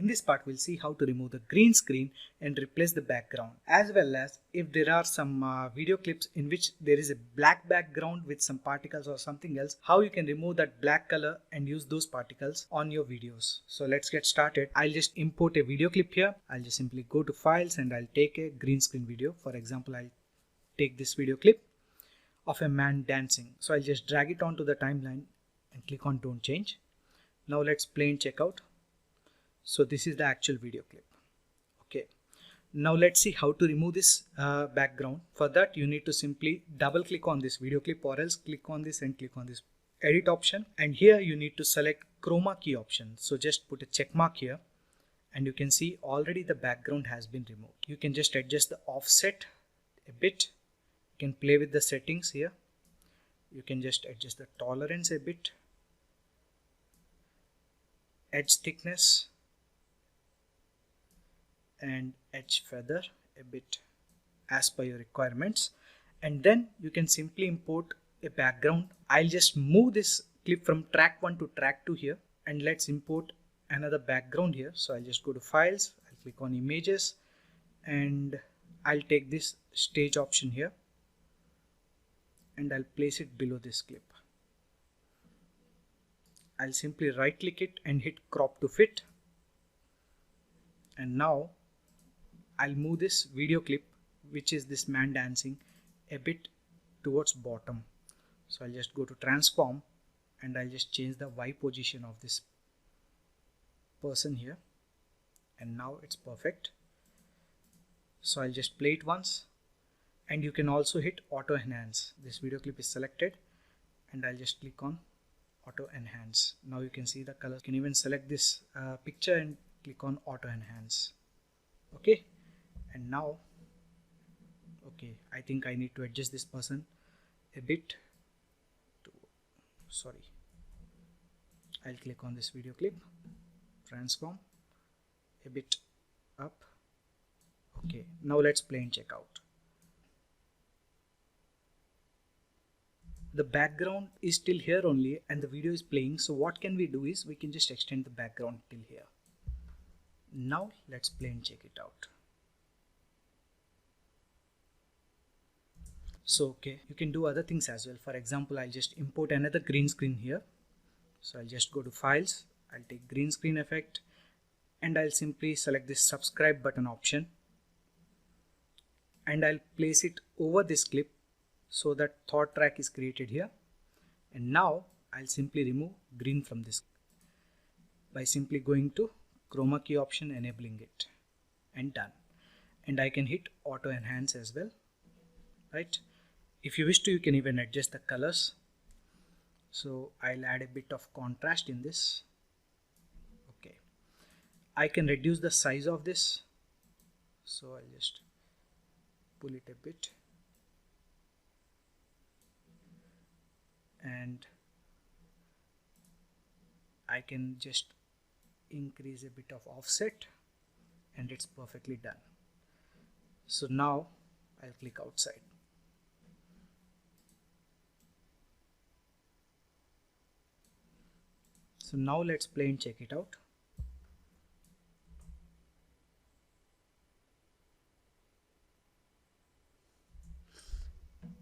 this part we'll see how to remove the green screen and replace the background, as well as if there are some video clips in which there is a black background with some particles or something else, how you can remove that black color and use those particles on your videos. So let's get started. I'll just import a video clip here. I'll just simply go to files and I'll take a green screen video. For example, I'll take this video clip of a man dancing. So I'll just drag it onto the timeline and click on don't change. Now let's play and check out. So this is the actual video clip. Okay. Now let's see how to remove this background. For that you need to simply double click on this video clip, or else click on this and click on this edit option, and here you need to select chroma key option. So just put a check mark here and you can see already the background has been removed. You can just adjust the offset a bit. You can play with the settings here. You can just adjust the tolerance a bit, edge thickness and edge feather a bit as per your requirements, and then you can simply import a background. I'll just move this clip from track 1 to track 2 here, and let's import another background here. So I'll just go to files, I'll click on images, and I'll take this stage option here and I'll place it below this clip. I'll simply right click it and hit crop to fit, and now I'll move this video clip, which is this man dancing, a bit towards bottom. So I'll just go to transform and I'll just change the Y position of this person here, and now it's perfect. So I'll just play it once, and you can also hit auto enhance. This video clip is selected and I'll just click on auto enhance. Now you can see the color. You can even select this picture and click on auto enhance. Okay. And now, okay, I think I need to adjust this person a bit. I'll click on this video clip, transform a bit up. Okay, now let's play and check out. The background is still here only and the video is playing. So what can we do is we can just extend the background till here. Now let's play and check it out. So okay, you can do other things as well. For example, I'll just import another green screen here. So I'll just go to files, I'll take green screen effect, and I'll simply select this subscribe button option, and I'll place it over this clip so that third track is created here. And now I'll simply remove green from this by simply going to chroma key option, enabling it, and done. And I can hit auto enhance as well, right? If you wish to, you can even adjust the colors. So I'll add a bit of contrast in this. Okay, I can reduce the size of this, so I'll just pull it a bit, and I can just increase a bit of offset, and it's perfectly done. So now I'll click outside. So now let's play and check it out.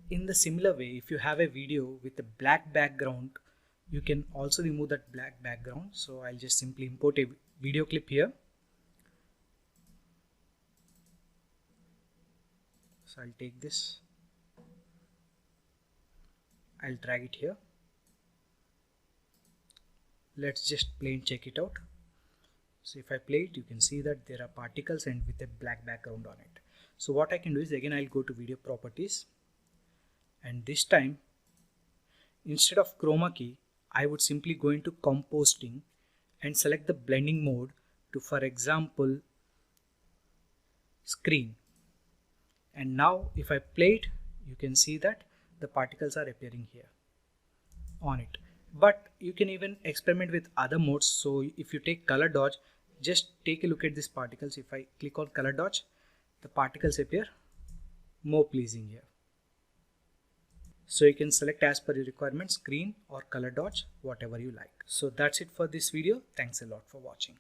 In the similar way, if you have a video with a black background, you can also remove that black background. So I'll just simply import a video clip here. So I'll take this, I'll drag it here. Let's just play and check it out. So if I play it, you can see that there are particles and with a black background on it. So what I can do is, again I'll go to video properties, and this time instead of chroma key I would simply go into composting and select the blending mode to, for example, screen. And now if I play it, you can see that the particles are appearing here on it. But you can even experiment with other modes. So if you take color dodge, just take a look at these particles. If I click on color dodge, the particles appear more pleasing here. So you can select as per your requirements, screen or color dodge, whatever you like. So that's it for this video. Thanks a lot for watching.